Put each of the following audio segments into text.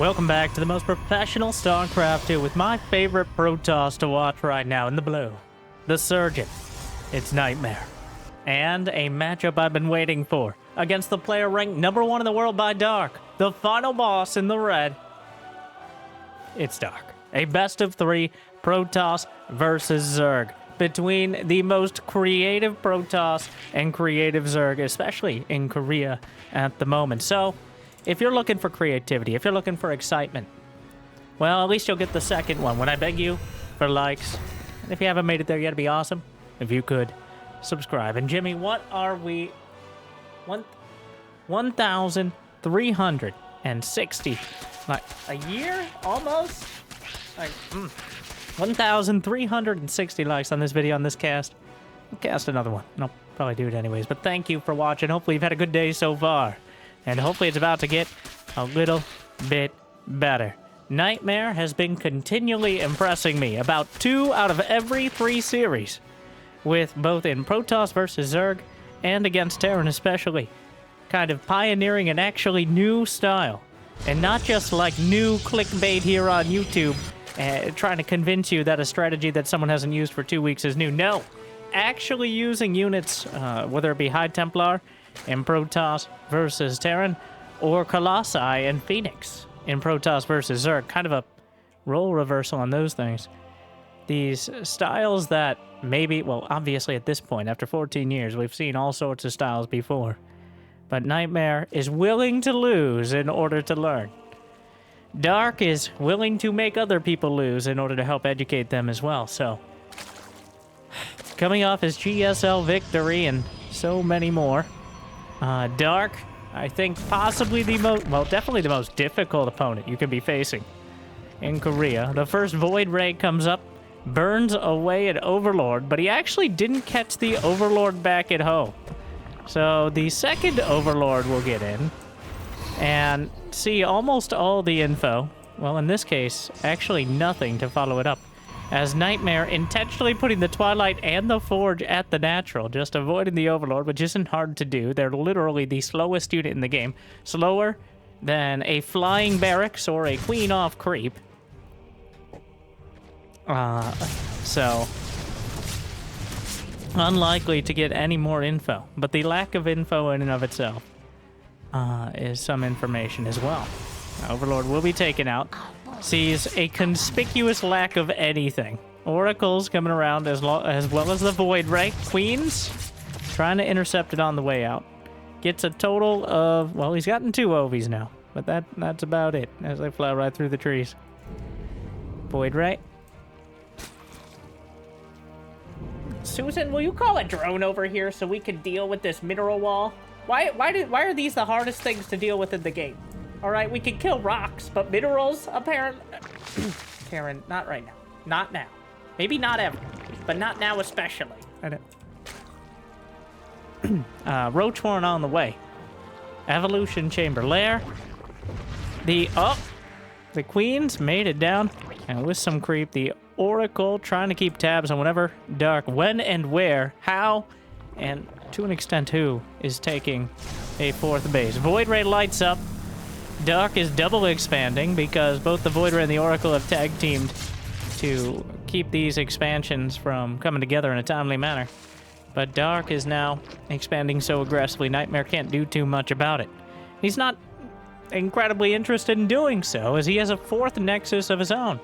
Welcome back to the most professional StarCraft 2 with my favorite Protoss to watch right now in the blue. The Surgeon. It's Nightmare. And a matchup I've been waiting for against the player ranked #1 in the world by Dark. The final boss in the red. It's Dark. A best of 3 Protoss versus Zerg. Between the most creative Protoss and creative Zerg, especially in Korea at the moment. So, if you're looking for creativity, if you're looking for excitement, well, at least you'll get the second one when I beg you for likes. And if you haven't made it there yet, it'd be awesome if you could subscribe. And Jimmy, what are we? 1,360. Like, a year? Almost? Like, 1,360 likes on this video, on this cast. I'll cast another one. And I'll probably do it anyways. But thank you for watching. Hopefully you've had a good day so far. And hopefully it's about to get a little bit better. Nightmare has been continually impressing me about 2 out of every 3 series, with both in Protoss versus Zerg and against Terran especially, kind of pioneering an actually new style. And not just like new clickbait here on YouTube, trying to convince you that a strategy that someone hasn't used for 2 weeks is new. No, actually using units, whether it be High Templar in Protoss versus Terran, or Colossi and Phoenix in Protoss versus Zerg. Kind of a role reversal on those things. These styles that maybe, well, obviously at this point, after 14 years, we've seen all sorts of styles before. But Nightmare is willing to lose in order to learn. Dark is willing to make other people lose in order to help educate them as well. So, coming off his GSL victory and so many more, Dark, I think possibly the most, well, definitely the most difficult opponent you could be facing in Korea. The first Void Ray comes up, burns away at Overlord, but he actually didn't catch the Overlord back at home. So the second Overlord will get in and see almost all the info. Well, in this case, actually nothing to follow it up, as Nightmare intentionally putting the Twilight and the Forge at the natural, just avoiding the Overlord, which isn't hard to do. They're literally the slowest unit in the game. Slower than a flying barracks or a queen off creep. So, unlikely to get any more info. But the lack of info in and of itself is some information as well. Overlord will be taken out. Sees a conspicuous lack of anything. Oracles coming around as well as the Void Ray. Queens trying to intercept it on the way out. Gets a total of, well, he's gotten 2 Ovies now, but that's about it as they fly right through the trees. Void Ray. Susan, will you call a drone over here so we can deal with this mineral wall? Why are these the hardest things to deal with in the game? Alright, we can kill rocks, but minerals, apparently... Karen, not right now. Not now. Maybe not ever, but not now especially. I don't... Roach Horn on the way. Evolution Chamber Lair. The Queens made it down, and with some creep, the Oracle trying to keep tabs on whenever Dark, when and where, how, and to an extent who, is taking a 4th base. Void Ray lights up. Dark is double expanding because both the Void Ray and the Oracle have tag teamed to keep these expansions from coming together in a timely manner. But Dark is now expanding so aggressively, Nightmare can't do too much about it. He's not incredibly interested in doing so, as he has a 4th Nexus of his own.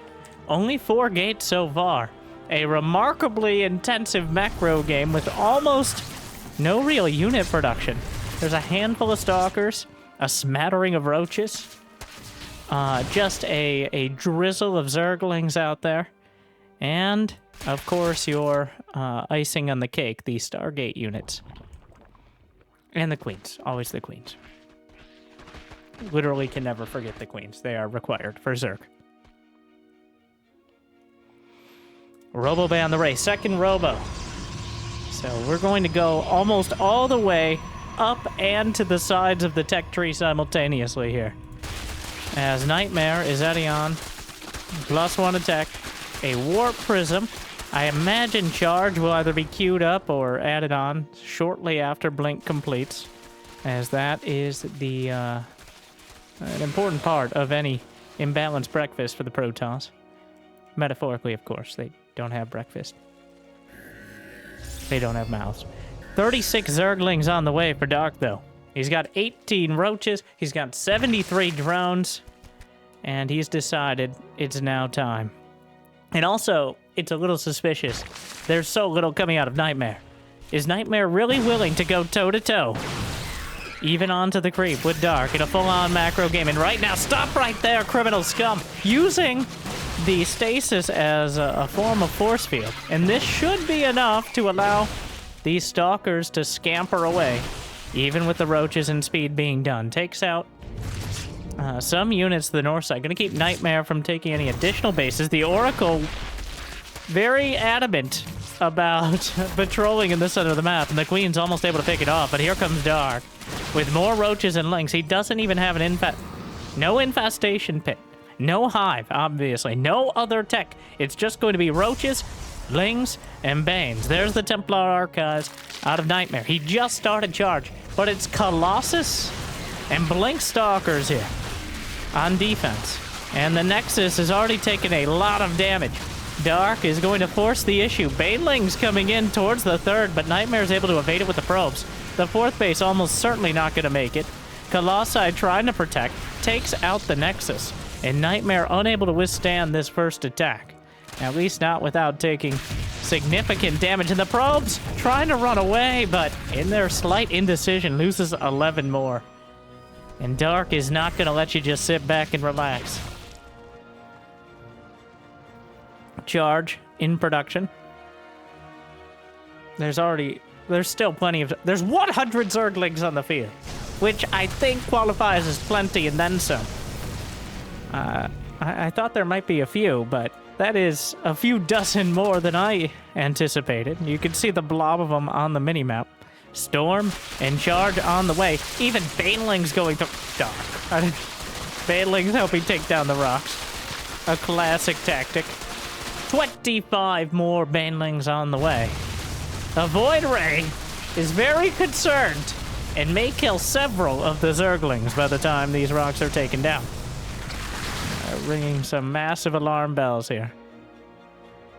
Only 4 gates so far. A remarkably intensive macro game with almost no real unit production. There's a handful of Stalkers, a smattering of Roaches, just a drizzle of Zerglings out there, and, of course, your icing on the cake, the Stargate units. And the Queens. Always the Queens. Literally can never forget the Queens. They are required for Zerg. Robo Bay on the race. Second Robo. So we're going to go almost all the way up and to the sides of the tech tree simultaneously here. As Nightmare is adding on +1 attack, a Warp Prism. I imagine Charge will either be queued up or added on shortly after Blink completes, as that is the an important part of any imbalanced breakfast for the Protoss. Metaphorically, of course. They don't have breakfast. They don't have mouths. 36 Zerglings on the way for Dark, though. He's got 18 roaches. He's got 73 drones. And he's decided it's now time. And also, it's a little suspicious. There's so little coming out of Nightmare. Is Nightmare really willing to go toe-to-toe? Even onto the creep with Dark in a full-on macro game. And right now, stop right there, criminal scum! Using the stasis as a form of force field. And this should be enough to allow these stalkers to scamper away. Even with the roaches and speed being done. Takes out some units to the north side. Gonna keep Nightmare from taking any additional bases. The Oracle, very adamant about patrolling in this center of the map, and the Queen's almost able to pick it off, but here comes Dark with more roaches and lings. He doesn't even have an no infestation pit, no hive, obviously, no other tech. It's just going to be roaches, lings, and banes. There's the Templar Archives out of Nightmare. He just started charge, but it's Colossus and Blink Stalkers here on defense, and the Nexus has already taken a lot of damage. Dark is going to force the issue. Banelings coming in towards the third, but Nightmare is able to evade it with the probes. The fourth base almost certainly not going to make it. Colossi trying to protect, takes out the Nexus, and Nightmare unable to withstand this first attack. At least not without taking significant damage. And the probes trying to run away, but in their slight indecision, loses 11 more. And Dark is not going to let you just sit back and relax. Charge in production. There's still plenty of... There's 100 Zerglings on the field, which I think qualifies as plenty and then some. I thought there might be a few, but that is a few dozen more than I anticipated. You can see the blob of them on the minimap. Storm and Charge on the way. Even Banelings going through... Dark. Banelings helping take down the rocks. A classic tactic. 25 more Banelings on the way. A Void Ray is very concerned and may kill several of the Zerglings by the time these rocks are taken down. Ringing some massive alarm bells here.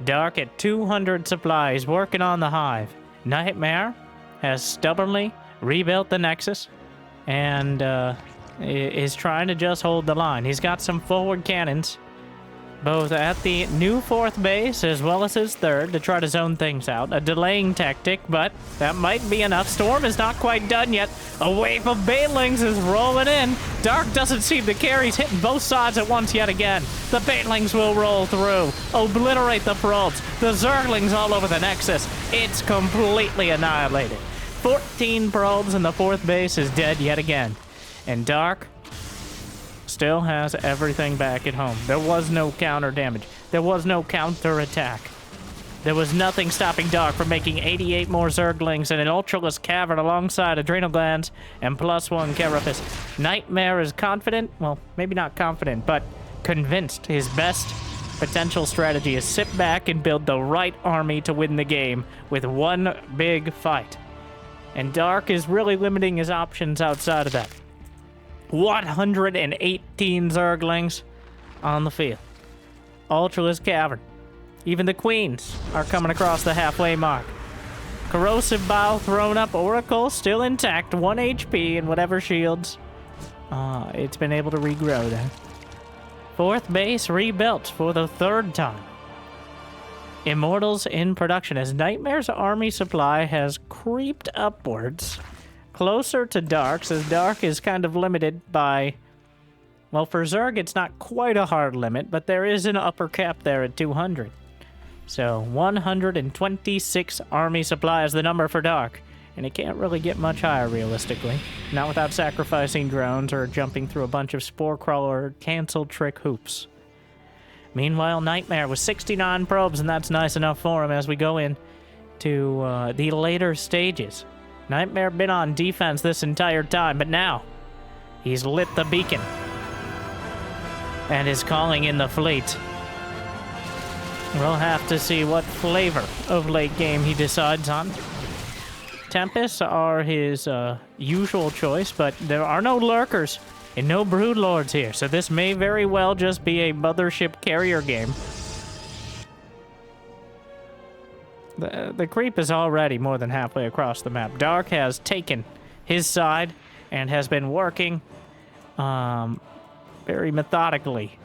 Dark at 200 supplies, working on the hive. Nightmare has stubbornly rebuilt the Nexus and is trying to just hold the line. He's got some forward cannons, both at the new fourth base as well as his third, to try to zone things out. A delaying tactic, but that might be enough. Storm is not quite done yet. A wave of Banelings is rolling in. Dark doesn't seem to care. He's hitting both sides at once yet again. The Banelings will roll through, obliterate the probes. The Zerglings all over the Nexus. It's completely annihilated. 14 probes and the fourth base is dead yet again. And Dark still has everything back at home. There was no counter damage. There was no counter attack. There was nothing stopping Dark from making 88 more Zerglings and an Ultraless Cavern alongside Adrenal Glands and +1 Carapace. Nightmare is confident, well, maybe not confident, but convinced his best potential strategy is sit back and build the right army to win the game with one big fight. And Dark is really limiting his options outside of that. 118 Zerglings on the field. Ultraless Cavern. Even the Queens are coming across the halfway mark. Corrosive Bile thrown up. Oracle still intact. 1 HP and whatever shields. It's been able to regrow then. Fourth base rebuilt for the third time. Immortals in production as Nightmare's army supply has creeped upwards. Closer to Dark's, as Dark is kind of limited by... Well, for Zerg, it's not quite a hard limit, but there is an upper cap there at 200. So, 126 army supply is the number for Dark, and it can't really get much higher, realistically. Not without sacrificing drones or jumping through a bunch of Spore Crawler cancel trick hoops. Meanwhile, Nightmare with 69 probes, and that's nice enough for him as we go in to the later stages. Nightmare been on defense this entire time, but now he's lit the beacon and is calling in the fleet. We'll have to see what flavor of late game he decides on. Tempests are his usual choice, but there are no lurkers And no brood lords here, so this may very well just be a mothership carrier game. The creep is already more than halfway across the map. Dark has taken his side and has been working very methodically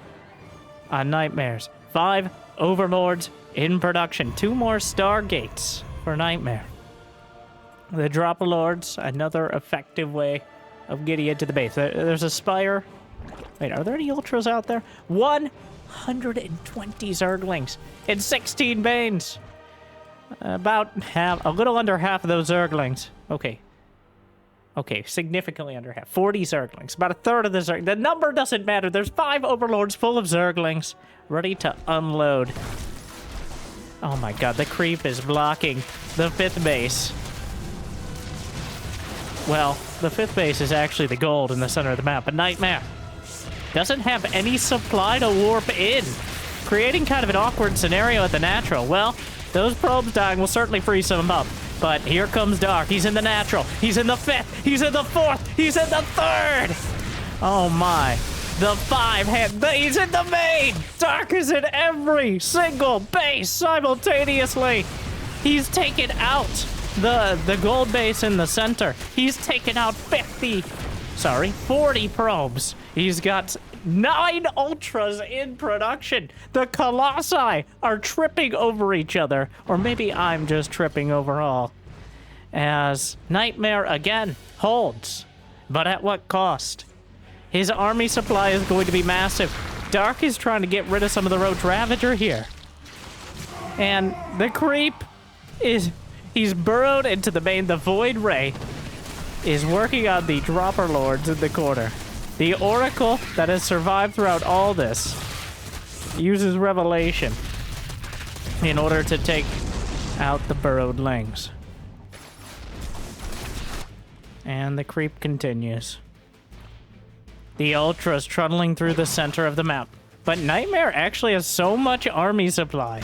on Nightmares. 5 Overlords in production. 2 more Stargates for Nightmare. The Dropper Lords, another effective way of getting into the base. There's a Spire. Wait, are there any Ultras out there? 120 Zerglings and 16 Banes. About half, a little under half of those Zerglings. Okay. Okay, significantly under half. 40 Zerglings. About a third of the Zerglings. The number doesn't matter. There's 5 Overlords full of Zerglings ready to unload. Oh my god, the creep is blocking the 5th base. Well, the 5th base is actually the gold in the center of the map, but Nightmare doesn't have any supply to warp in, creating kind of an awkward scenario at the natural. Well, those probes dying will certainly freeze them up. But here comes Dark. He's in the natural. He's in the 5th. He's in the 4th. He's in the 3rd. Oh my. The 5 he's in the main. Dark is in every single base simultaneously. He's taken out the gold base in the center. He's taken out 40 probes. He's got 9 Ultras in production. The Colossi are tripping over each other. Or maybe I'm just tripping over all. As Nightmare again holds. But at what cost? His army supply is going to be massive. Dark is trying to get rid of some of the Roach Ravager here. And the creep he's burrowed into the main. The Void Ray is working on the Dropper Lords in the corner. The Oracle that has survived throughout all this uses Revelation in order to take out the burrowed Lings. And the creep continues. The Ultras trundling through the center of the map. But Nightmare actually has so much army supply.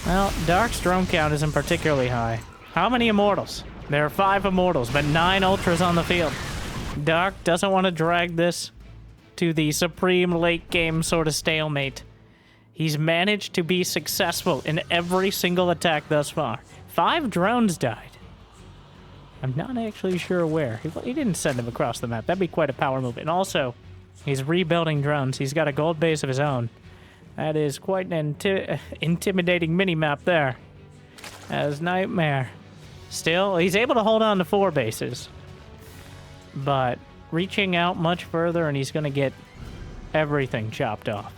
Well, Dark's drone count isn't particularly high. How many Immortals? There are 5 Immortals, but 9 Ultras on the field. Dark doesn't want to drag this to the supreme late game sort of stalemate. He's managed to be successful in every single attack thus far. 5 drones died. I'm not actually sure where. He didn't send them across the map. That'd be quite a power move. And also, he's rebuilding drones. He's got a gold base of his own. That is quite an intimidating mini-map there. As Nightmare. Still, he's able to hold on to 4 bases. But reaching out much further, and he's going to get everything chopped off.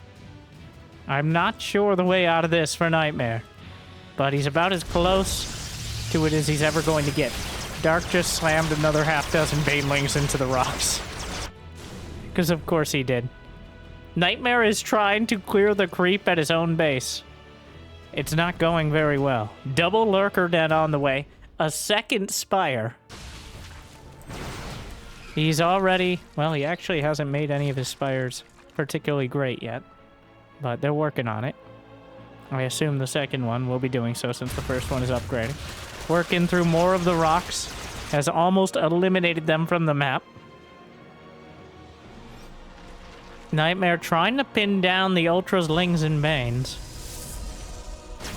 I'm not sure the way out of this for Nightmare. But he's about as close to it as he's ever going to get. Dark just slammed another half-dozen Banelings into the rocks. Because of course he did. Nightmare is trying to clear the creep at his own base. It's not going very well. Double Lurker Den on the way. A 2nd Spire. He's already... Well, he actually hasn't made any of his Spires particularly great yet. But they're working on it. I assume the 2nd one will be doing so since the 1st one is upgrading. Working through more of the rocks. Has almost eliminated them from the map. Nightmare trying to pin down the Ultras, Lings, and Banes.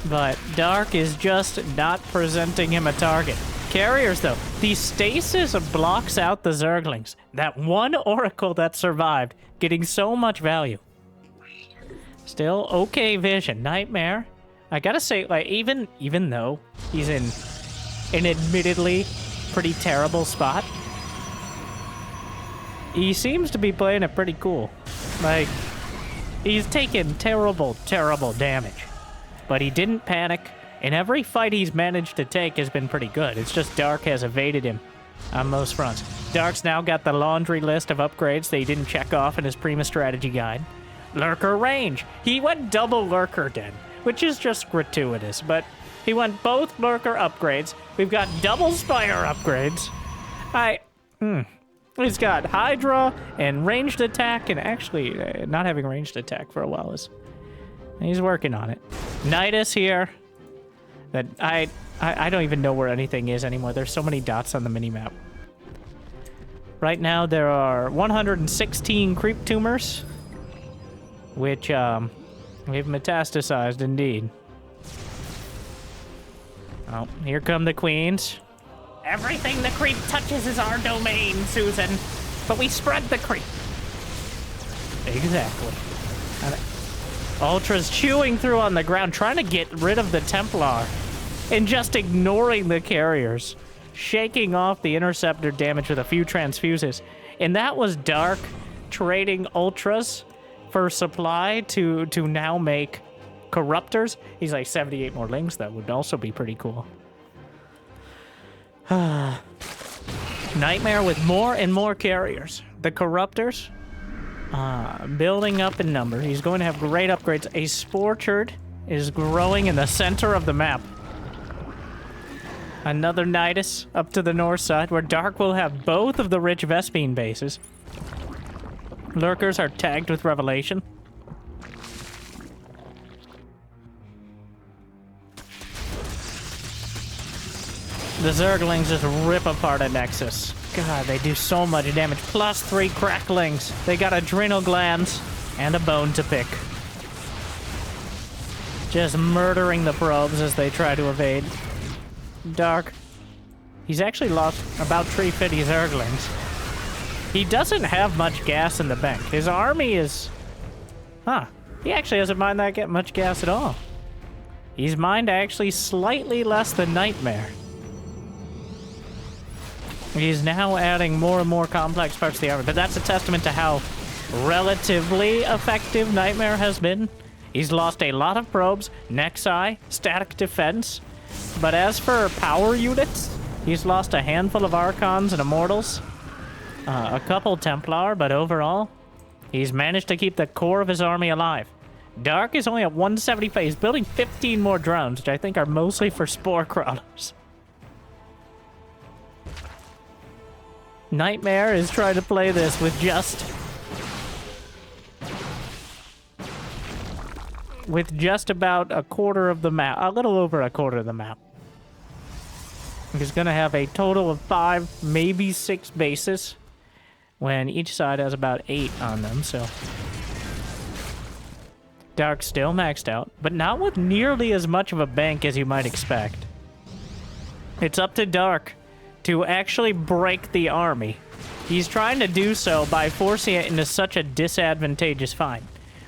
But Dark is just not presenting him a target. Carriers, though. The stasis blocks out the Zerglings. That one Oracle that survived, getting so much value. Still, okay vision. Nightmare, I gotta say, like, even though he's in an admittedly pretty terrible spot, he seems to be playing it pretty cool. Like, he's taken terrible, terrible damage. But he didn't panic, and every fight he's managed to take has been pretty good. It's just Dark has evaded him on most fronts. Dark's now got the laundry list of upgrades that he didn't check off in his Prima strategy guide. Lurker range. He went double Lurker Den, which is just gratuitous, but he went both Lurker upgrades. We've got double Spire upgrades. He's got Hydra and ranged attack, and actually not having ranged attack for a while is... He's working on it. Nidus here. That I don't even know where anything is anymore. There's so many dots on the minimap. Right now, there are 116 creep tumors, which we've metastasized indeed. Oh, here come the queens. Everything the creep touches is our domain, Susan. But we spread the creep. Exactly. And Ultra's chewing through on the ground, trying to get rid of the Templar, and just ignoring the carriers, shaking off the interceptor damage with a few transfuses. And that was Dark trading Ultras for supply to now make Corruptors. He's like 78 more links. That would also be pretty cool. Nightmare with more and more carriers. The Corruptors building up in number. He's going to have great upgrades. A Sporchard is growing in the center of the map. Another Nidus up to the north side, where Dark will have both of the rich Vespine bases. Lurkers are tagged with Revelation. The Zerglings just rip apart a Nexus. God, they do so much damage. +3 cracklings. They got adrenal glands and a bone to pick. Just murdering the probes as they try to evade. Dark. He's actually lost about 350 Zerglings. He doesn't have much gas in the bank. His army is... Huh. He actually doesn't mind that get much gas at all. He's mined actually slightly less than Nightmare. He's now adding more and more complex parts to the army, but that's a testament to how relatively effective Nightmare has been. He's lost a lot of probes, Nexi, static defense, but as for power units, he's lost a handful of Archons and Immortals, a couple Templar, but overall, he's managed to keep the core of his army alive. Dark is only at 175. He's building 15 more drones, which I think are mostly for spore crawlers. Nightmare is trying to play this with just about a quarter of the map, a little over a quarter of the map. He's gonna have a total of 5, maybe 6 bases, when each side has about 8 on them, so... Dark still maxed out, but not with nearly as much of a bank as you might expect. It's up to Dark to actually break the army. He's trying to do so by forcing it into such a disadvantageous fight.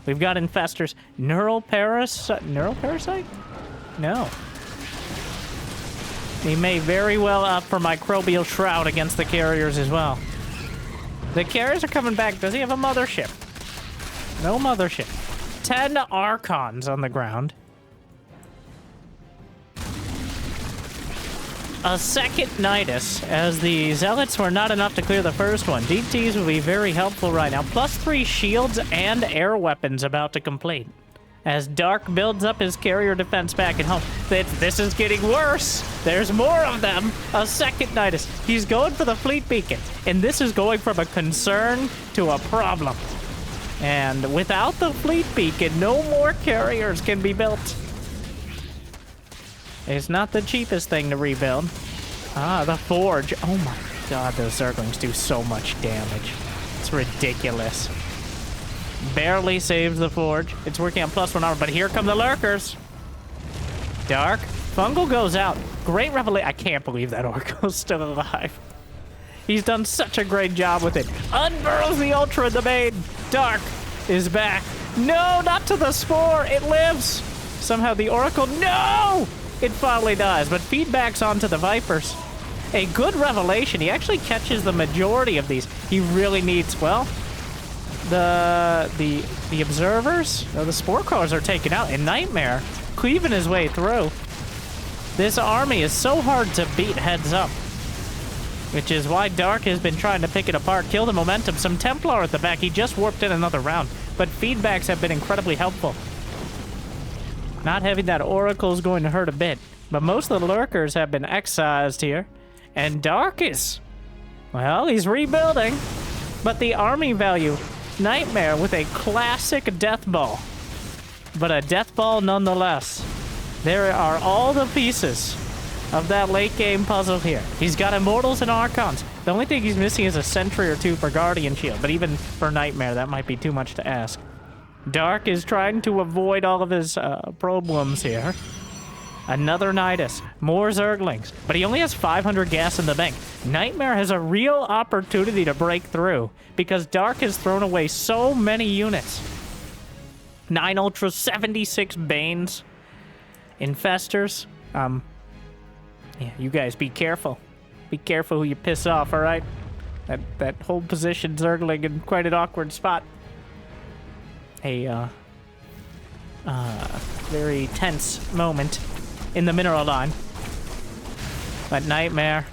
We've got Infestors. Neural Parasite? No. He may very well opt for Microbial Shroud against the carriers as well. The carriers are coming back. Does he have a mothership? No mothership. 10 Archons on the ground. A second Nidus, as the Zealots were not enough to clear the first one. DTs will be very helpful right now. +3 shields and air weapons about to complete. As Dark builds up his carrier defense back at home. This is getting worse. There's more of them. A second Nidus. He's going for the fleet beacon. And this is going from a concern to a problem. And without the fleet beacon, no more carriers can be built. It's not the cheapest thing to rebuild. Ah, the Forge. Oh my god, those Zerglings do so much damage. It's ridiculous. Barely saves the Forge. It's working on +1 armor, but here come the Lurkers. Dark. Fungal goes out. Great revelation. I can't believe that Orko's still alive. He's done such a great job with it. Unburrows the Ultra in the main. Dark is back. No, not to the Spore. It lives. Somehow the Oracle. No! It finally dies, but feedbacks onto the Vipers. A good revelation. He actually catches the majority of these. He really needs, well, the observers, the spore crawlers are taken out, and Nightmare cleaving his way through. This army is so hard to beat heads up, which is why Dark has been trying to pick it apart, kill the momentum. Some Templar at the back. He just warped in another round, but feedbacks have been incredibly helpful. Not having that Oracle is going to hurt a bit, but most of the Lurkers have been excised here. And Dark is, well, he's rebuilding, but the army value, Nightmare with a classic death ball, but a death ball nonetheless. There are all the pieces of that late game puzzle here. He's got Immortals and Archons. The only thing he's missing is a Sentry or two for Guardian Shield, but even for Nightmare, that might be too much to ask. Dark is trying to avoid all of his problems here. Another Nidus, more Zerglings, but he only has 500 gas in the bank. Nightmare has a real opportunity to break through because Dark has thrown away so many units. 9 Ultras, 76 Banes, Infestors. Yeah, you guys be careful. Be careful who you piss off, all right? That whole position Zergling in quite an awkward spot. A very tense moment in the mineral line. But Nightmare,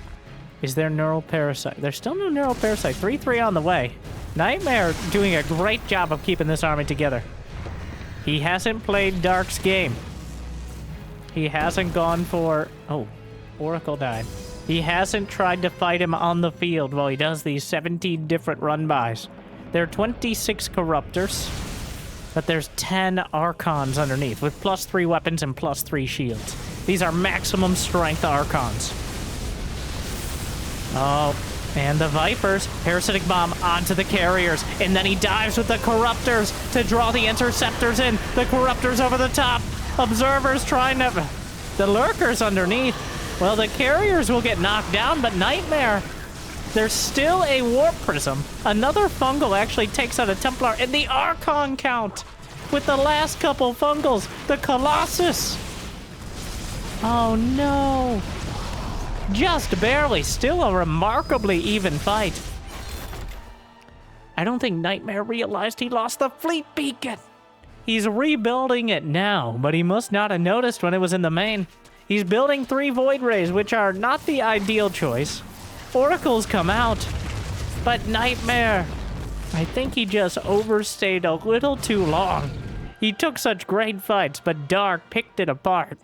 is there Neural Parasite? There's still no Neural Parasite. 3-3 on the way. Nightmare doing a great job of keeping this army together. He hasn't played Dark's game. He hasn't gone for... Oh, Oracle died. He hasn't tried to fight him on the field while he does these 17 different run-bys. There are 26 Corruptors, but there's 10 Archons underneath with +3 weapons and +3 shields. These are maximum strength Archons. Oh, and the Vipers. Parasitic Bomb onto the Carriers, and then he dives with the Corruptors to draw the Interceptors in. The Corruptors over the top. Observers trying to... The Lurkers underneath. Well, the Carriers will get knocked down, but Nightmare... There's still a Warp Prism. Another Fungal actually takes out a Templar, and the Archon count with the last couple Fungals. The Colossus. Oh, no. Just barely. Still a remarkably even fight. I don't think Nightmare realized he lost the Fleet Beacon. He's rebuilding it now, but he must not have noticed when it was in the main. He's building 3 Void Rays, which are not the ideal choice. Oracles come out, but Nightmare, I think he just overstayed a little too long. He took such great fights, but Dark picked it apart.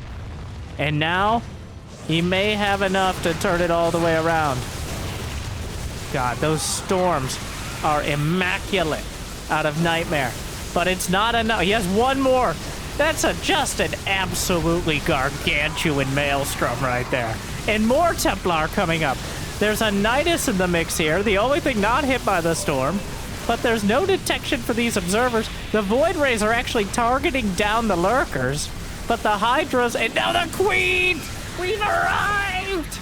And now, he may have enough to turn it all the way around. God, those storms are immaculate out of Nightmare. But it's not enough. He has one more. That's just an absolutely gargantuan maelstrom right there. And more Templar coming up. There's a Nidus in the mix here, the only thing not hit by the storm. But there's no detection for these observers. The Void Rays are actually targeting down the Lurkers. But the Hydras, and now the Queens! We've arrived!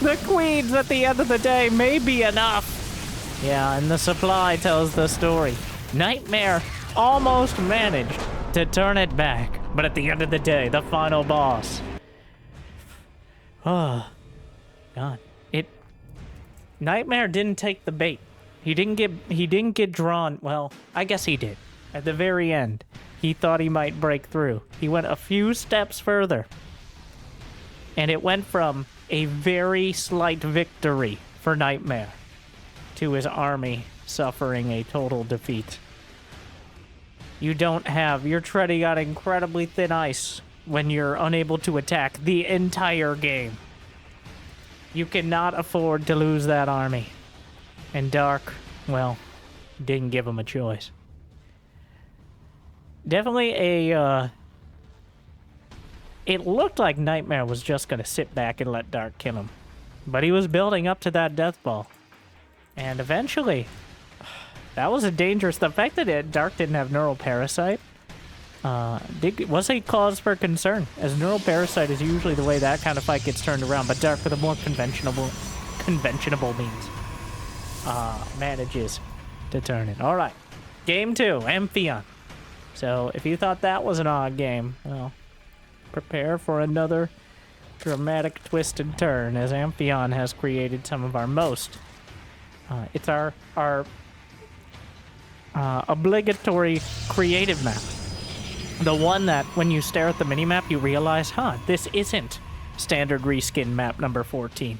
The Queens, at the end of the day, may be enough. Yeah, and the supply tells the story. Nightmare almost managed to turn it back. But at the end of the day, the final boss. Oh, God. Nightmare didn't take the bait. He didn't get drawn. Well, I guess he did. At the very end, he thought he might break through. He went a few steps further. And it went from a very slight victory for Nightmare to his army suffering a total defeat. You're treading on incredibly thin ice when you're unable to attack the entire game. You cannot afford to lose that army. And Dark, well, didn't give him a choice. Definitely it looked like Nightmare was just going to sit back and let Dark kill him. But he was building up to that death ball. And eventually, that was a dangerous... The fact that Dark didn't have Neural Parasite was a cause for concern, as Neural Parasite is usually the way that kind of fight gets turned around, but Dark, with a more conventional means, manages to turn it. All right, Game 2, Amphion. So if you thought that was an odd game, well, prepare for another dramatic twist and turn, as Amphion has created some of our most... it's our obligatory creative map. The one that, when you stare at the minimap, you realize, this isn't standard reskin map number 14.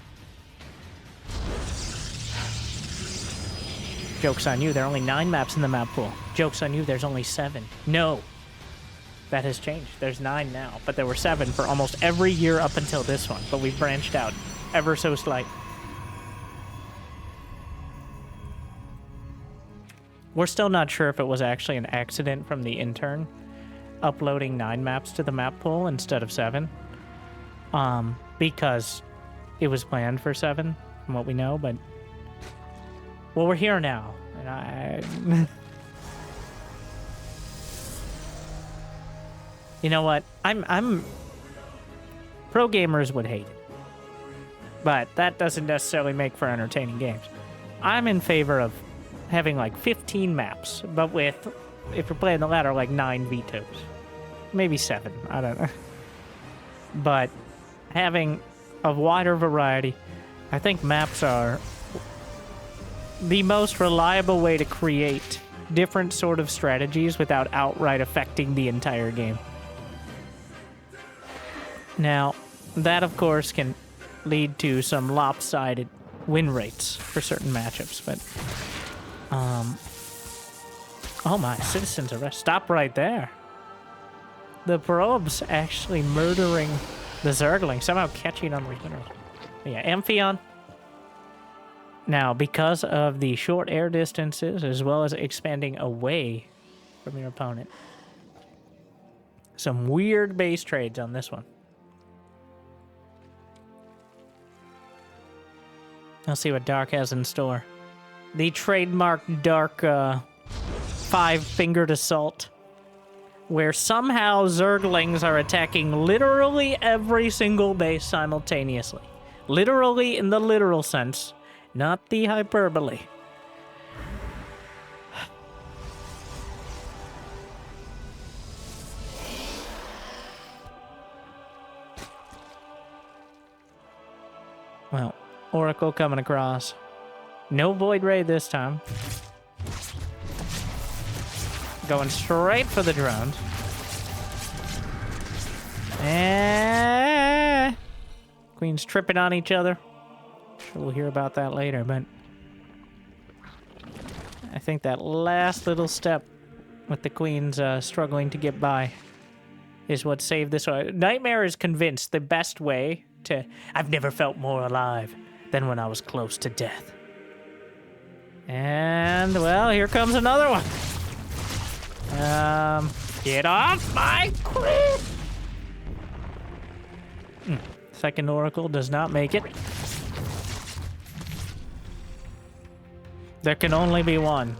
Joke's on you, there are only 9 maps in the map pool. Joke's on you, there's only 7. No. That has changed. There's 9 now, but there were 7 for almost every year up until this one. But we've branched out ever so slight. We're still not sure if it was actually an accident from the intern uploading 9 maps to the map pool instead of 7. because it was planned for 7, from what we know, but... Well, we're here now, and I... You know what? I'm... Pro gamers would hate it. But that doesn't necessarily make for entertaining games. I'm in favor of having like 15 maps, but with, if you're playing the ladder, like 9 vetoes. Maybe 7, I don't know. But having a wider variety, I think maps are the most reliable way to create different sort of strategies without outright affecting the entire game. Now, that of course can lead to some lopsided win rates for certain matchups, but oh my, citizens arrest. Stop right there. The probes actually murdering the Zergling, somehow catching on regeneration. Yeah, Amphion. Now, because of the short air distances, as well as expanding away from your opponent, some weird base trades on this one. Let's see what Dark has in store. The trademark Dark 5-fingered assault, where somehow Zerglings are attacking literally every single base simultaneously. Literally in the literal sense, not the hyperbole. Well, Oracle coming across. No Void Ray this time. Going straight for the drones. And Queen's tripping on each other. Sure, we'll hear about that later, but I think that last little step with the Queens struggling to get by is what saved this one. Nightmare is convinced the best way to... I've never felt more alive than when I was close to death. And, well, here comes another one. Get off my queen! Second Oracle does not make it. There can only be one.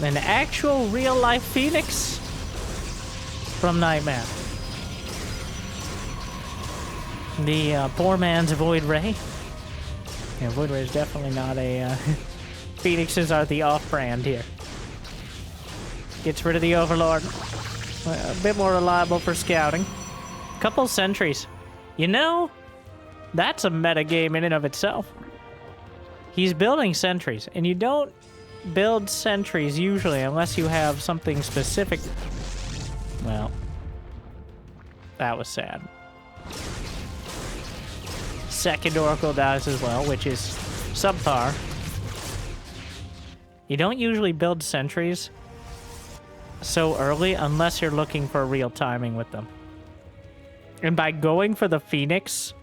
An actual real-life Phoenix from Nightmare. The poor man's Void Ray. Yeah, Void Ray is definitely not a... Phoenixes are the off-brand here. Gets rid of the Overlord. A bit more reliable for scouting. Couple sentries. You know, that's a meta game in and of itself. He's building sentries, and you don't build sentries usually unless you have something specific. Well, that was sad. Second Oracle dies as well, which is subpar. You don't usually build sentries so early unless you're looking for real timing with them. And by going for the Phoenix,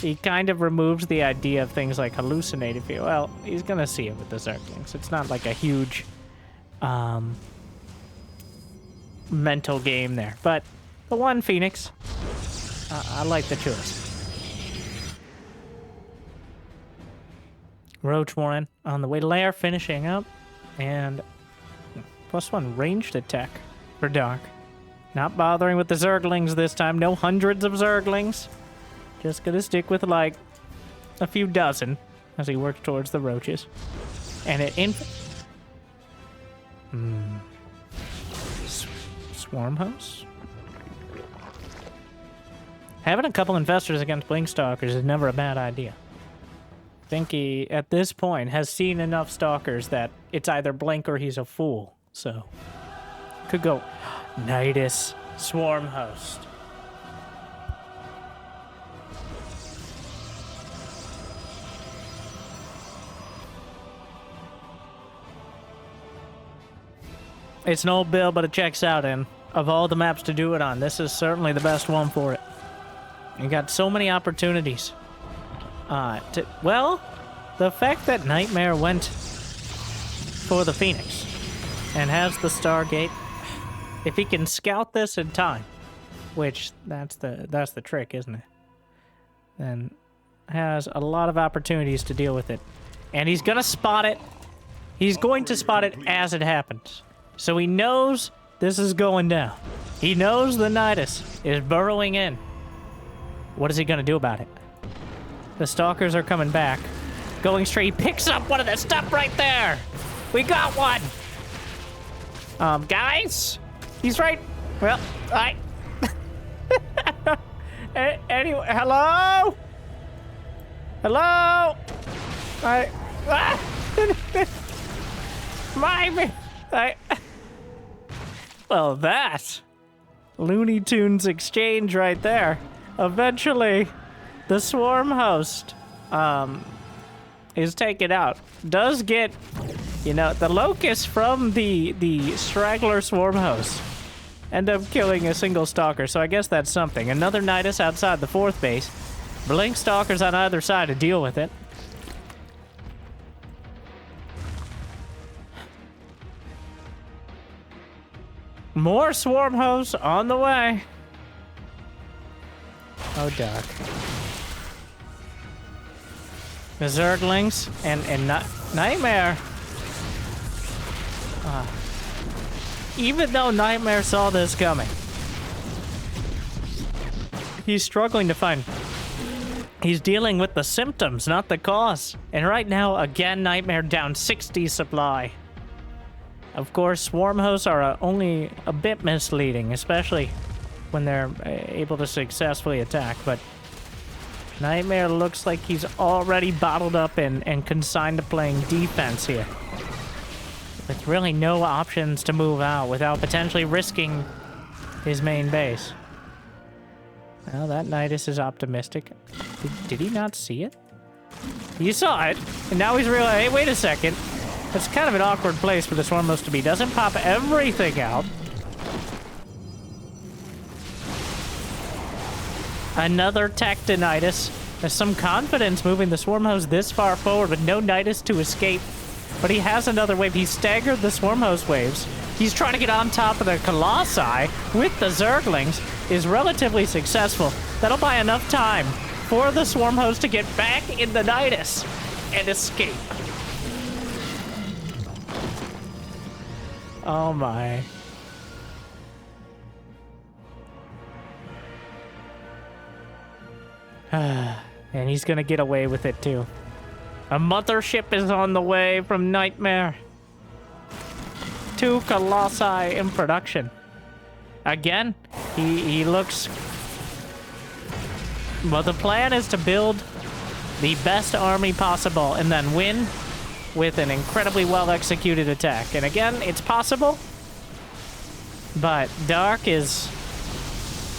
he kind of removes the idea of things like hallucinate. If you, well, he's gonna see it with the Zerglings. It's not like a huge mental game there. But the one Phoenix, I like the choice. Roach Warren on the way to lair, finishing up, and +1 ranged attack for Dark. Not bothering with the Zerglings this time. No hundreds of Zerglings. Just gonna stick with like a few dozen as he works towards the roaches. And it Swarm House? Having a couple investors against Blinkstalkers is never a bad idea. I think he, at this point, has seen enough Stalkers that it's either Blink or he's a fool. So, could go Nidus Swarm Host. It's an old build, but it checks out, and of all the maps to do it on, this is certainly the best one for it. You got so many opportunities. Well, the fact that Nightmare went for the Phoenix and has the Stargate, if he can scout this in time, which that's the trick, isn't it? then has a lot of opportunities to deal with it. And he's gonna spot it. He's going to spot it as it happens. So he knows this is going down. He knows the Nidus is burrowing in. What is he gonna do about it? The Stalkers are coming back. Going straight, he picks up one of the stuff right there. We got one. Guys, he's right. Well, anyway, hello? Hello? Well, that Looney Tunes exchange right there. Eventually, the Swarm host, is taken out. Does get, you know, the Locust from the Straggler Swarm host end up killing a single Stalker, so I guess that's something. Another Nidus outside the 4th base. Blink Stalkers on either side to deal with it. More Swarm hosts on the way. Oh, Dark. The Zerglings and Nightmare. Even though Nightmare saw this coming, he's struggling to find. He's dealing with the symptoms, not the cause. And right now, again, Nightmare down 60 supply. Of course, Swarm hosts are only a bit misleading, especially when they're able to successfully attack, but Nightmare looks like he's already bottled up and consigned to playing defense here, with really no options to move out without potentially risking his main base. Well, that Nidus is optimistic. Did he not see it? He saw it, and now he's realized, hey, wait a second. That's kind of an awkward place for the Swarm host to be. Doesn't pop everything out. Another Tectonitis. There's some confidence moving the Swarm host this far forward with no Nidus to escape. But he has another wave. He staggered the Swarm host waves. He's trying to get on top of the Colossi with the Zerglings. Is relatively successful. That'll buy enough time for the Swarm host to get back in the Nidus and escape. Oh my. And he's gonna get away with it too. A mothership is on the way from Nightmare. 2 Colossi in production. Again, he looks... Well, the plan is to build the best army possible and then win with an incredibly well-executed attack. And again, it's possible, but Dark is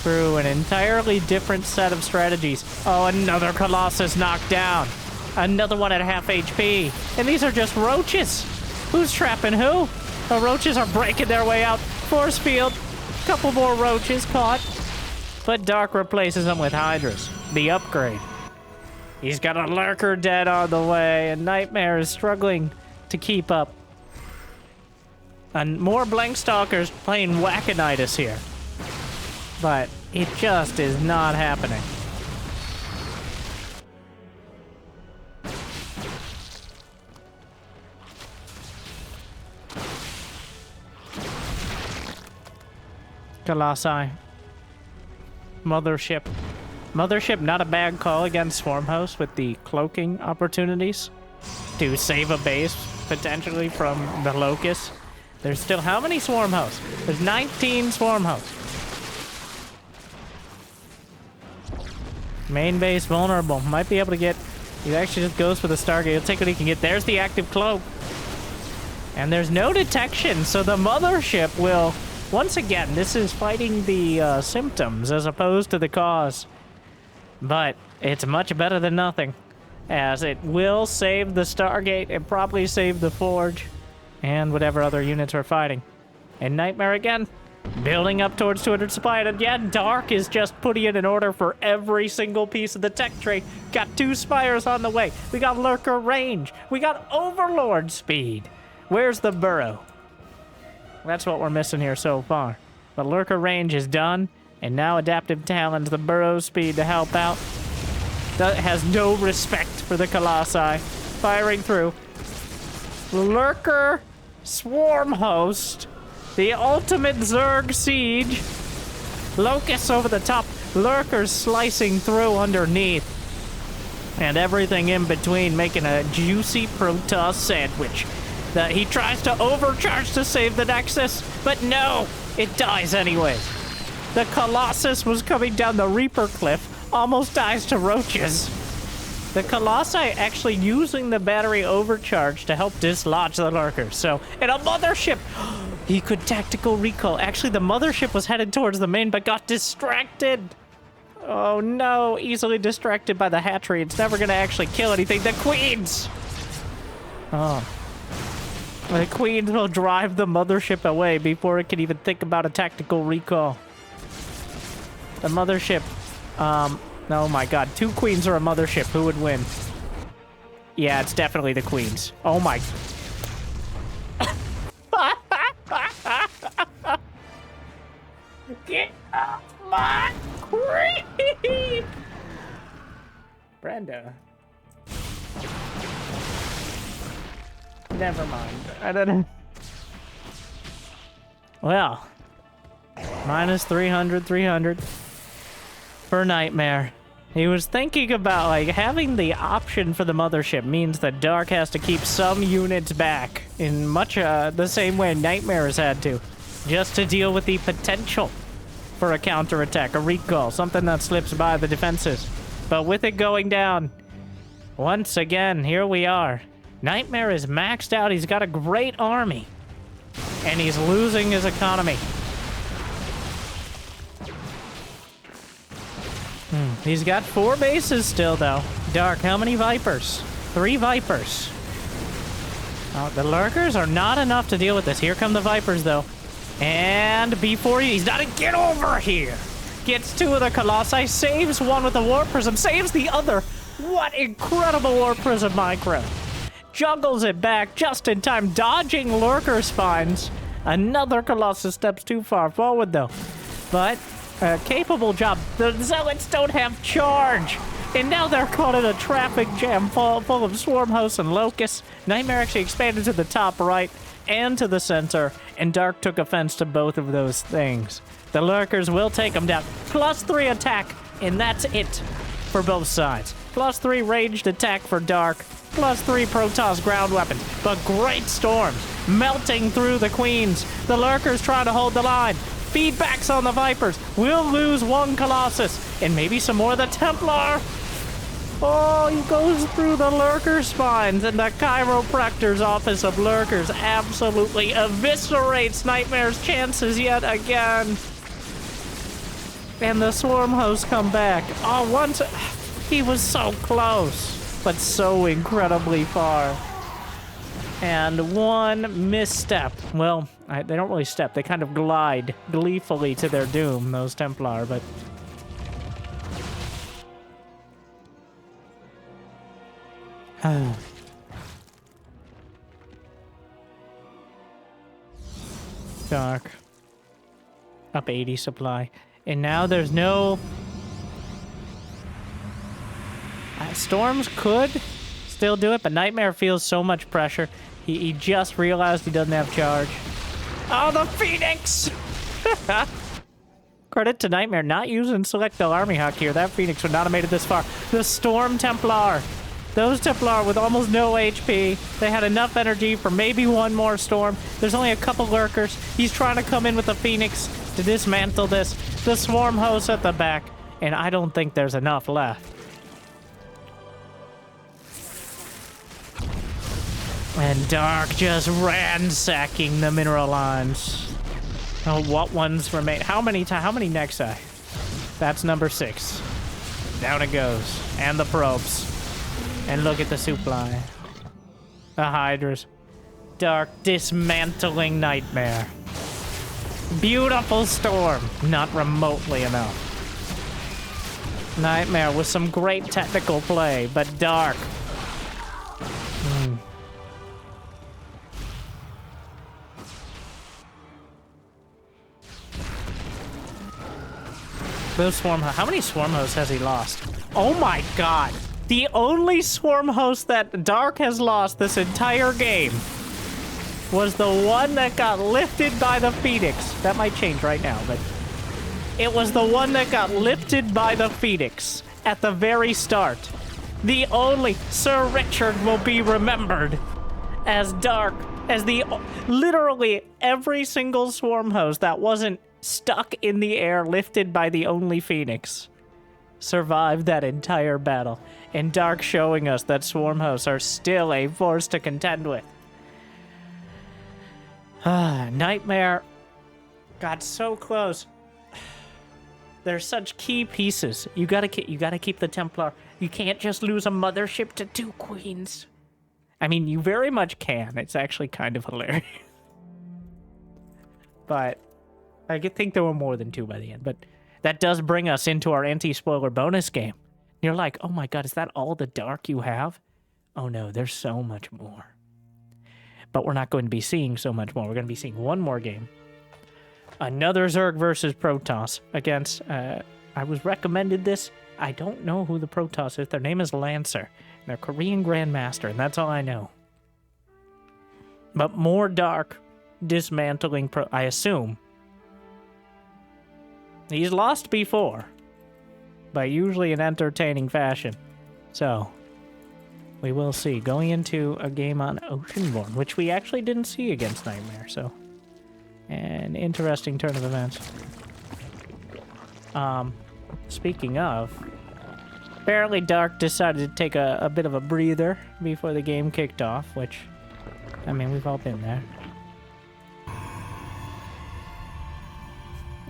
through an entirely different set of strategies. Oh, another Colossus knocked down. Another one at half HP. And these are just roaches. Who's trapping who? The roaches are breaking their way out. Force field. Couple more roaches caught. But Dark replaces them with Hydras. The upgrade. He's got a Lurker dead on the way, and Nightmare is struggling to keep up. And more Blank Stalkers playing Whackinitis here. But it just is not happening. Colossi. Mothership. Mothership, not a bad call against Swarm host with the cloaking opportunities to save a base, potentially, from the Locust. There's still how many Swarm hosts? There's 19 Swarm hosts. Main base vulnerable. Might be able to get... He actually just goes for the Stargate. He'll take what he can get. There's the active cloak. And there's no detection, so the Mothership will... Once again, this is fighting the symptoms as opposed to the cause. But it's much better than nothing, as it will save the Stargate and probably save the Forge and whatever other units we're fighting. And Nightmare again, building up towards 200 supply. And again, Dark is just putting it in order for every single piece of the tech tree. Got 2 Spires on the way. We got Lurker range. We got Overlord speed. Where's the burrow? That's what we're missing here so far. But Lurker range is done, and now Adaptive Talons, the burrow speed to help out. that has no respect for the Colossi. Firing through. Lurker, Swarm Host, the ultimate Zerg siege. Locusts over the top, Lurkers slicing through underneath. And everything in between, making a juicy Protoss sandwich. That he tries to overcharge to save the Nexus, but no, it dies anyways. The Colossus was coming down the Reaper cliff, almost dies to roaches. The Colossi actually using the battery overcharge to help dislodge the Lurkers. So, in a mothership, he could tactical recall. Actually, the mothership was headed towards the main, but got distracted. Oh no, easily distracted by the hatchery. It's never gonna actually kill anything. The Queens! Oh. The Queens will drive the mothership away before it can even think about a tactical recall. The mothership, oh my god, 2 Queens or a mothership, who would win? Yeah, it's definitely the Queens. Oh my... Get off my creep! Brenda. Never mind. I don't know. Well, minus 300 for Nightmare. He was thinking about, like, having the option for the mothership means that Dark has to keep some units back in much the same way Nightmare has had to, just to deal with the potential for a counterattack, a recall, something that slips by the defenses. But with it going down, once again, here we are. Nightmare is maxed out. He's got a great army. And he's losing his economy. He's got 4 bases still, though. Dark, how many Vipers? 3 Vipers. Oh, the Lurkers are not enough to deal with this. Here come the Vipers, though. And before he's got to get over here. Gets 2 of the Colossi, saves 1 with the Warp Prism, saves the other. What incredible Warp Prism micro. Juggles it back just in time, dodging Lurker spines. Another Colossus steps too far forward, though. But a capable job. The Zealots don't have charge. And now they're caught in a traffic jam full of Swarm Hosts and Locusts. Nightmare actually expanded to the top right and to the center, and Dark took offense to both of those things. The Lurkers will take them down. +3 attack, and that's it for both sides. +3 ranged attack for Dark. +3 Protoss ground weapons. But great storms melting through the Queens. The Lurkers trying to hold the line. Feedbacks on the Vipers. We'll lose 1 Colossus. And maybe some more of the Templar. Oh, he goes through the Lurker spines. And the Chiropractor's Office of Lurkers absolutely eviscerates Nightmare's chances yet again. And the Swarm Hosts come back. Oh, once... He was so close, but so incredibly far. And 1 misstep. Well, they don't really step. They kind of glide gleefully to their doom, those Templar, but... Dark. Up 80 supply. And now there's no... Storms could still do it, but Nightmare feels so much pressure. He just realized he doesn't have charge. Oh, the Phoenix! Credit to Nightmare not using Select the Army Hawk here. That Phoenix would not have made it this far. The Storm Templar. Those Templar with almost no HP. They had enough energy for maybe 1 more Storm. There's only a couple Lurkers. He's trying to come in with the Phoenix to dismantle this. The Swarm Host at the back. And I don't think there's enough left. And Dark just ransacking the mineral lines. Oh, what ones remain? How many Nexi? That's number 6. Down it goes. And the probes. And look at the supply. The Hydras. Dark dismantling Nightmare. Beautiful storm. Not remotely enough. Nightmare with some great technical play, but Dark. Those how many Swarm Hosts has he lost? Oh my god. The only swarm host that Dark has lost this entire game was the one that got lifted by the Phoenix. That might change right now, but it was the one that got lifted by the Phoenix at the very start. The only Sir Richard will be remembered as Dark, as the literally every single swarm host that wasn't stuck in the air lifted by the only Phoenix survived that entire battle. And Dark showing us that swarm hosts are still a force to contend with. Nightmare got so close. They're such key pieces. You gotta keep the Templar. You can't just lose a mothership to 2 queens. I mean, you very much can. It's actually kind of hilarious. But I think there were more than 2 by the end. But that does bring us into our anti-spoiler bonus game. You're like, oh my god, is that all the Dark you have? Oh no, there's so much more. But we're not going to be seeing so much more. We're going to be seeing one more game. Another Zerg versus Protoss against, I was recommended this. I don't know who the Protoss is. Their name is Lancer. They're Korean Grandmaster, and that's all I know. But more Dark dismantling I assume. He's lost before, but usually in entertaining fashion. So, we will see. Going into a game on Oceanborn, which we actually didn't see against Nightmare, so an interesting turn of events. Speaking of, apparently Dark decided to take a bit of a breather before the game kicked off, which, I mean, we've all been there.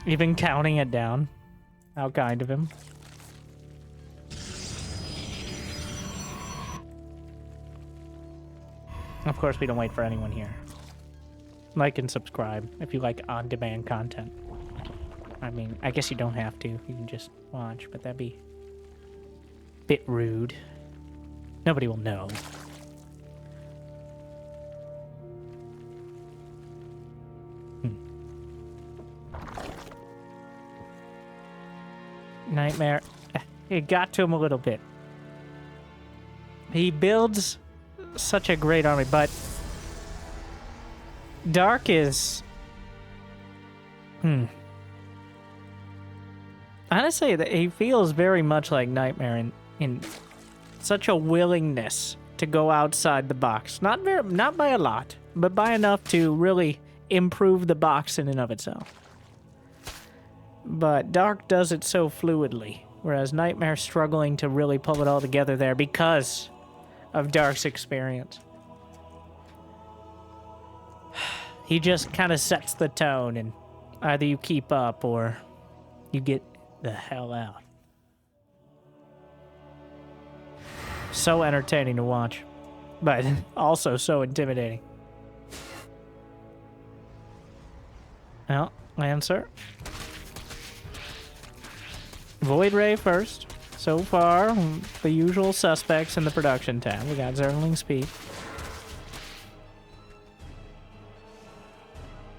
Even counting it down. How kind of him. Of course, we don't wait for anyone here. Like and subscribe if you like on-demand content. I mean, I guess you don't have to. You can just watch, but that'd be a bit rude. Nobody will know. Nightmare. It got to him a little bit. He builds such a great army, but Dark is... Honestly, he feels very much like Nightmare in such a willingness to go outside the box. Not by a lot, but by enough to really improve the box in and of itself. But Dark does it so fluidly, whereas Nightmare's struggling to really pull it all together there because of Dark's experience. He just kind of sets the tone, and either you keep up or you get the hell out. So entertaining to watch, but also so intimidating. Well, Lancer. Void Ray first. So far, the usual suspects in the production tab. We got Zerling Speed.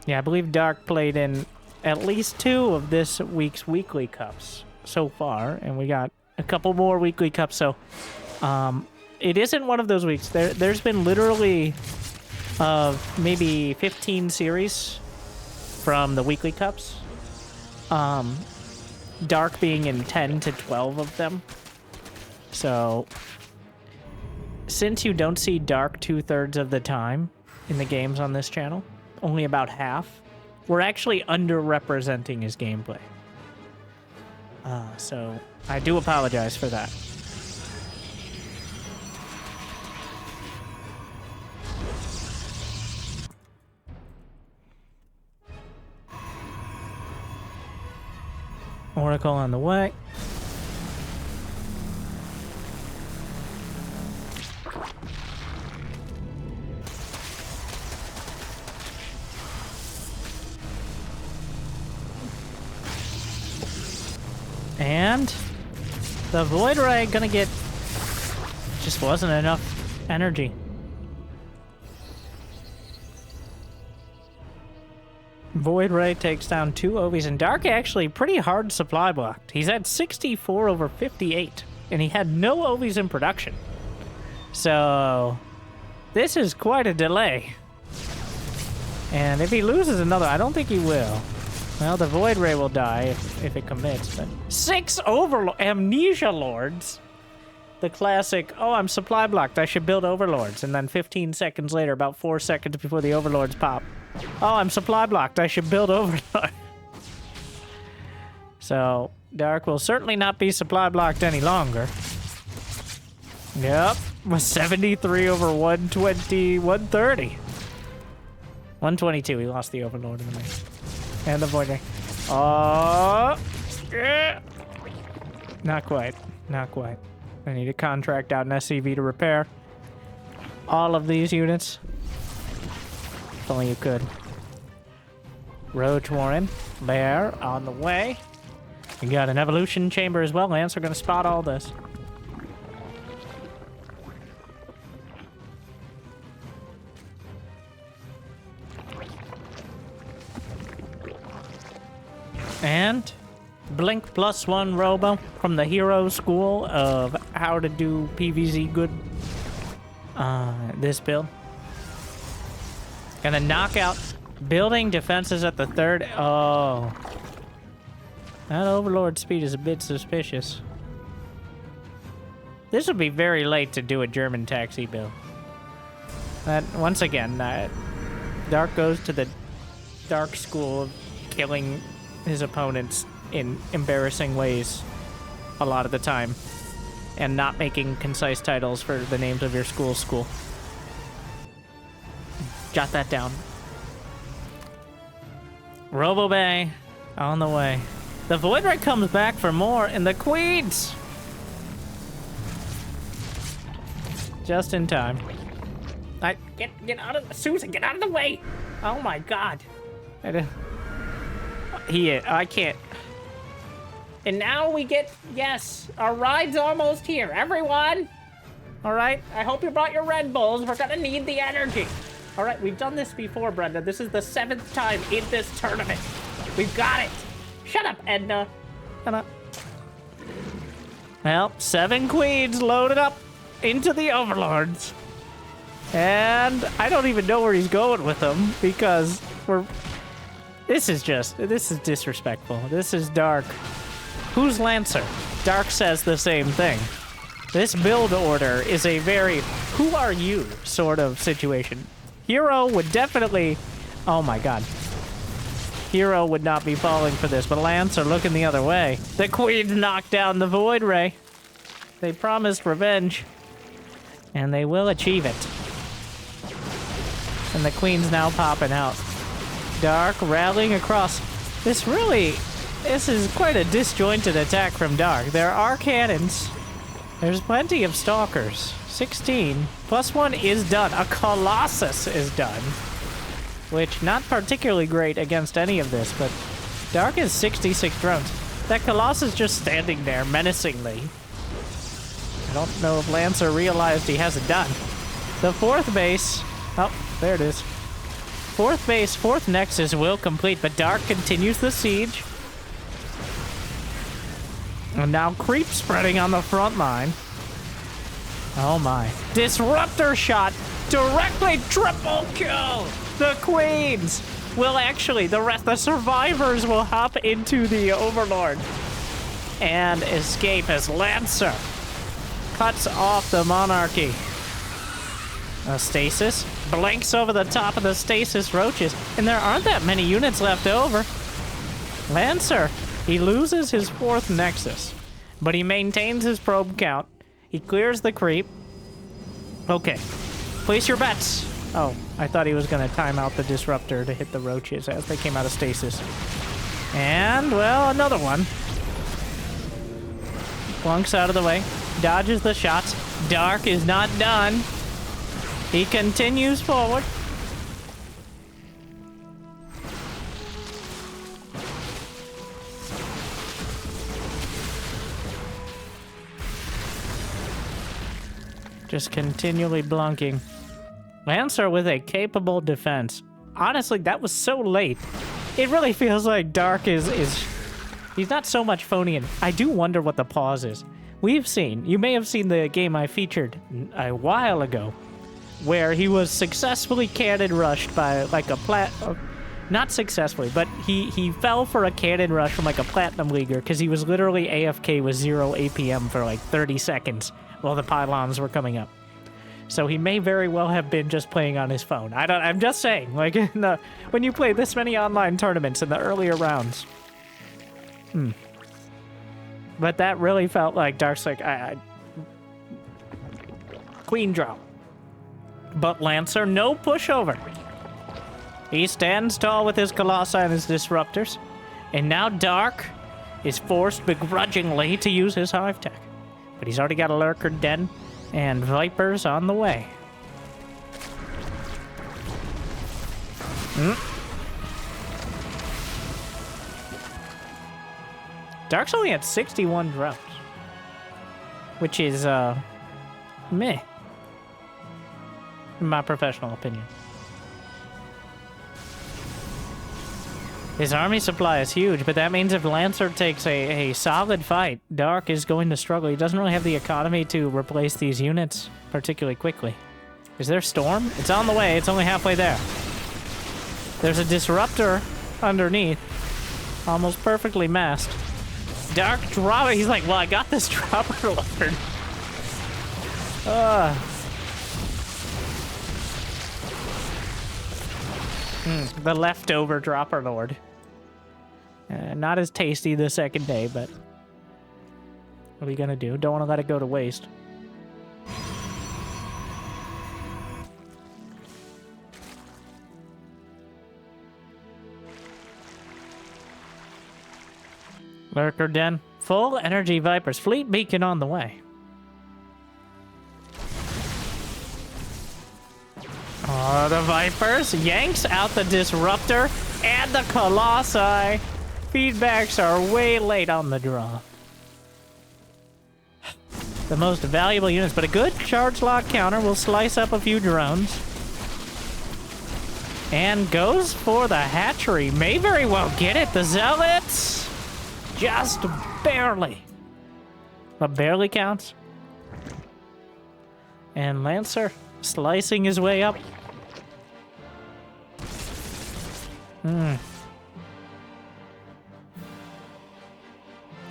Yeah, I believe Dark played in at least 2 of this week's weekly cups so far, and we got a couple more weekly cups, so it isn't one of those weeks. There's been literally maybe 15 series from the weekly cups. Dark being in 10 to 12 of them. So, since you don't see Dark 2/3 of the time in the games on this channel, only about half, we're actually underrepresenting his gameplay. So, I do apologize for that. Oracle on the way. And the Void Ray gonna get... just wasn't enough energy. Void Ray takes down 2 Ovies, and Dark actually pretty hard supply blocked. He's at 64 over 58. and he had no OVs in production. So this is quite a delay. And if he loses another, I don't think he will. Well, the Void Ray will die if it commits, but 6 Amnesia Lords. The classic, oh, I'm supply blocked, I should build Overlords. And then 15 seconds later, about 4 seconds before the Overlords pop. Oh, I'm supply blocked, I should build Overlord. So, Dark will certainly not be supply blocked any longer. Yep, 73 over 120, 130. 122, he lost the Overlord in the main. And the Void Ray. Oh! Yeah. Not quite. Not quite. I need to contract out an SCV to repair all of these units. If only you could. Roach Warren. Bear on the way. We got an evolution chamber as well, Lance. We're going to spot all this. And Blink +1 Robo from the hero school of how to do PvZ good. This build. Gonna knock out building defenses at the 3rd. Oh. That Overlord speed is a bit suspicious. This would be very late to do a German taxi build. That, once again, Dark goes to the dark school of killing his opponents in embarrassing ways a lot of the time, and not making concise titles for the names of your school. Jot that down. Robo Bay on the way. The Void Ray comes back for more, and the Queens! Just in time. Get out of... Susan, get out of the way! Oh my god. I can't. And now we get... Yes, our ride's almost here. Everyone! Alright, I hope you brought your Red Bulls. We're gonna need the energy. Alright, we've done this before, Brenda. This is the 7th time in this tournament. We've got it. Shut up, Edna. Shut up. Well, 7 queens loaded up into the Overlords. And I don't even know where he's going with them, because this is disrespectful. This is Dark. Who's Lancer? Dark says the same thing. This build order is a very who are you sort of situation. Hero would definitely, oh my god. Hero would not be falling for this, but Lancer looking the other way. The Queens knocked down the Void Ray. They promised revenge, and they will achieve it. And the Queen's now popping out. Dark rallying across. This is quite a disjointed attack from Dark. There are cannons. There's plenty of stalkers. 16. +1 is done. A Colossus is done. Which, not particularly great against any of this, but Dark has 66 drones. That Colossus just standing there menacingly. I don't know if Lancer realized he has it done. The 4th base... Oh, there it is. 4th base, 4th Nexus will complete, but Dark continues the siege. And now creep spreading on the front line. Oh my. Disruptor shot! Directly triple kill! The Queens will actually, the survivors will hop into the Overlord and escape as Lancer cuts off the Monarchy. A stasis blinks over the top of the stasis roaches, and there aren't that many units left over. Lancer, he loses his 4th Nexus, but he maintains his probe count. He clears the creep. Okay, place your bets. Oh, I thought he was going to time out the Disruptor to hit the roaches as they came out of stasis. And, well, another one. Flunks out of the way. Dodges the shots. Dark is not done. He continues forward. Just continually blunking. Lancer with a capable defense. Honestly, that was so late. It really feels like Dark is he's not so much phony, and I do wonder what the pause is. we've seen, you may have seen the game I featured a while ago, where he was successfully cannon rushed by like a not successfully, but he fell for a cannon rush from like a platinum leaguer because he was literally AFK with 0 APM for like 30 seconds while the pylons were coming up. So he may very well have been just playing on his phone. I'm just saying, like when you play this many online tournaments in the earlier rounds. But that really felt like Dark's like, queen drop. But Lancer, no pushover. He stands tall with his Colossi and his Disruptors. And now Dark is forced begrudgingly to use his Hive Tech. But he's already got a Lurker Den and Vipers on the way. Dark's only at 61 drops. Which is, meh. In my professional opinion. His army supply is huge, but that means if Lancer takes a solid fight, Dark is going to struggle. He doesn't really have the economy to replace these units particularly quickly. Is there Storm? It's on the way. It's only halfway there. There's a Disruptor underneath. Almost perfectly masked. Dark drop. He's like, well, I got this Dropper Lord. The leftover Dropper Lord. Not as tasty the second day, but what are you gonna do? Don't want to let it go to waste. Lurker Den. Full energy Vipers. Fleet Beacon on the way. Oh, the Vipers. Yanks out the Disruptor and the Colossi. Feedbacks are way late on the draw. The most valuable units, but a good charge lock counter will slice up a few drones. And goes for the hatchery. May very well get it. The Zealots. Just barely. But barely counts. And Lancer slicing his way up.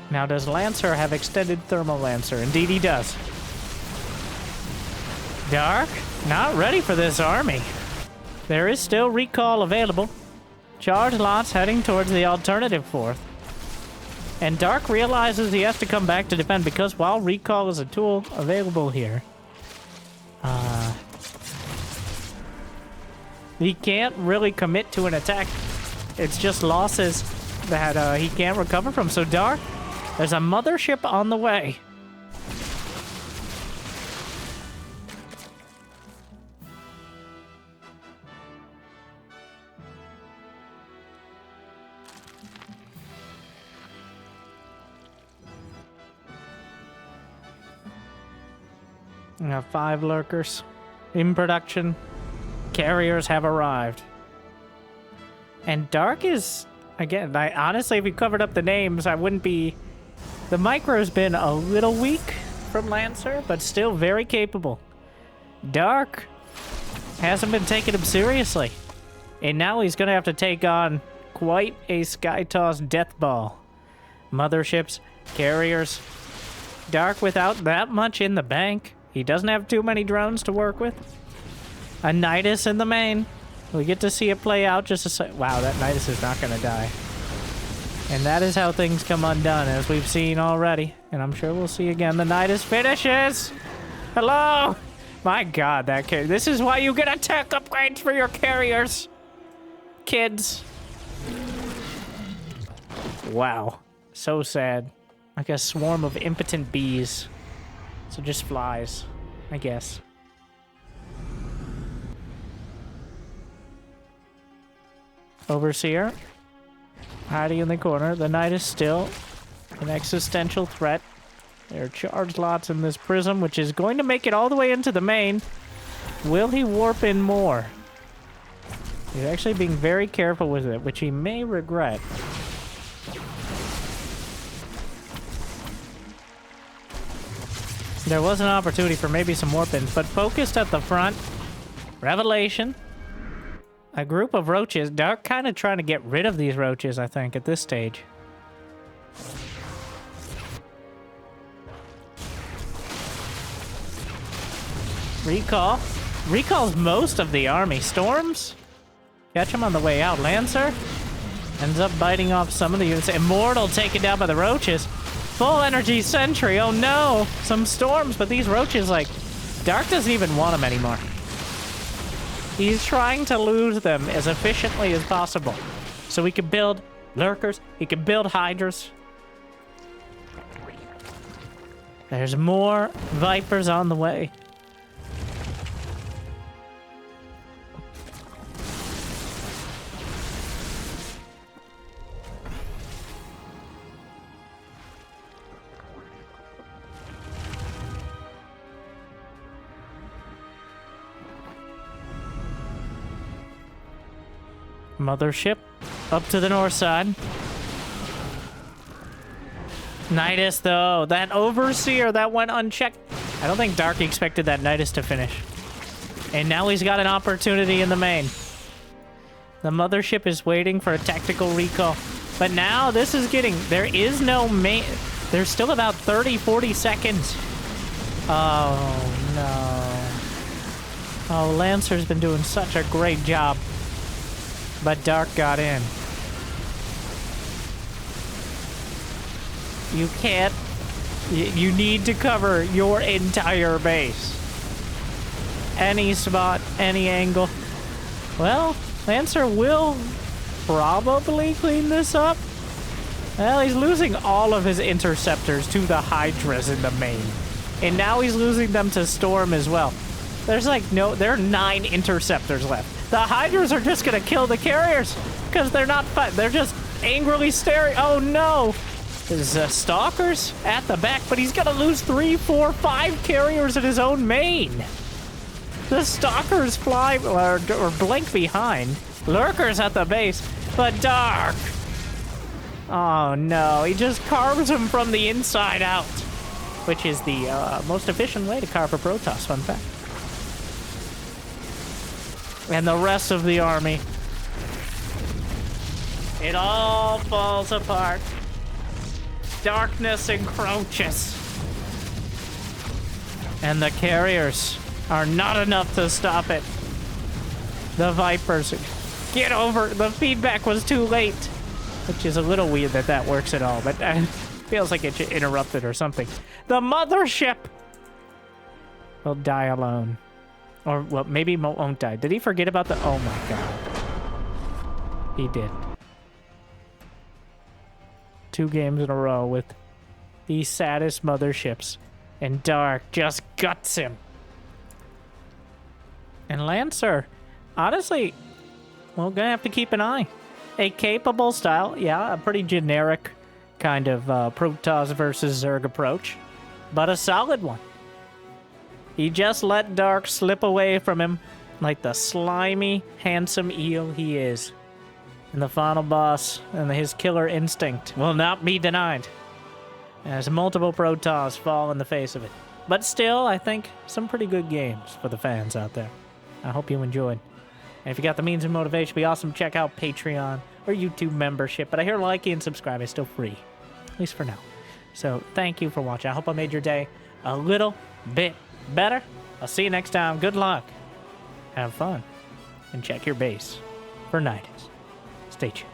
Now, does Lancer have extended Thermal Lancer? Indeed he does. Dark, not ready for this army. There is still recall available. Charge lots heading towards the alternative fourth. And Dark realizes he has to come back to defend because while recall is a tool available here, he can't really commit to an attack. It's just losses that he can't recover from. So Dark, there's a mothership on the way. We have 5 lurkers in production. Carriers have arrived. And Dark is, again, honestly, if you covered up the names, I wouldn't be... The micro's been a little weak from Lancer, but still very capable. Dark hasn't been taking him seriously. And now he's going to have to take on quite a Skytoss death ball. Motherships, carriers. Dark without that much in the bank. He doesn't have too many drones to work with. A Nidus in the main. We get to see it play out just a sec. Wow, that Nidus is not going to die. And that is how things come undone, as we've seen already. And I'm sure we'll see again. The Nidus finishes! Hello! My god, that carrier. This is why you get attack upgrades for your carriers! Kids. Wow. So sad. Like a swarm of impotent bees. So just flies, I guess. Overseer. Hiding in the corner. The Knight is still an existential threat. There are charge lots in this prism, which is going to make it all the way into the main. Will he warp in more? He's actually being very careful with it, which he may regret. There was an opportunity for maybe some more pins, but focused at the front. Revelation. A group of roaches. Dark kind of trying to get rid of these roaches, I think, at this stage. Recall. Recalls most of the army. Storms. Catch him on the way out. Lancer ends up biting off some of the units. Immortal taken down by the roaches. Full energy sentry. Oh no. Some storms, but these roaches, like, Dark doesn't even want them anymore. He's trying to lose them as efficiently as possible. So he can build lurkers. He can build hydras. There's more vipers on the way. Mothership up to the north side. Nidus, though, that Overseer, that went unchecked. I don't think Dark expected that Nidus to finish. And now he's got an opportunity in the main. The Mothership is waiting for a tactical recall. But now this is getting... There is no main... There's still about 30, 40 seconds. Oh, no. Oh, Lancer's been doing such a great job. But Dark got in. You can't... You need to cover your entire base. Any spot, any angle. Well, Lancer will probably clean this up. Well, he's losing all of his interceptors to the Hydras in the main. And now he's losing them to Storm as well. There's like no... There are 9 interceptors left. The Hydras are just gonna kill the carriers because they're not they're just angrily staring. Oh no! There's Stalkers at the back, but he's gonna lose 3, 4, 5 carriers in his own main. The Stalkers fly or blink behind. Lurkers at the base, but Dark. Oh no! He just carves him from the inside out, which is the most efficient way to carve a Protoss. Fun fact. And the rest of the army. It all falls apart. Darkness encroaches. And the carriers are not enough to stop it. The Vipers. Get over. The feedback was too late. Which is a little weird that that works at all. But it feels like it interrupted or something. The Mothership will die alone. Or, well, maybe won't die. Did he forget about the... Oh, my God. He did. 2 games in a row with the saddest motherships. And Dark just guts him. And Lancer, honestly, we're gonna have to keep an eye. A capable style, yeah, a pretty generic kind of Protoss versus Zerg approach. But a solid one. He just let Dark slip away from him like the slimy, handsome eel he is. And the final boss and his killer instinct will not be denied. As multiple Protoss fall in the face of it. But still, I think some pretty good games for the fans out there. I hope you enjoyed. And if you got the means and motivation, it'd be awesome to check out Patreon or YouTube membership. But I hear liking and subscribing is still free. At least for now. So thank you for watching. I hope I made your day a little bit better. I'll see you next time. Good luck. Have fun. And check your base for Nidus. Stay tuned.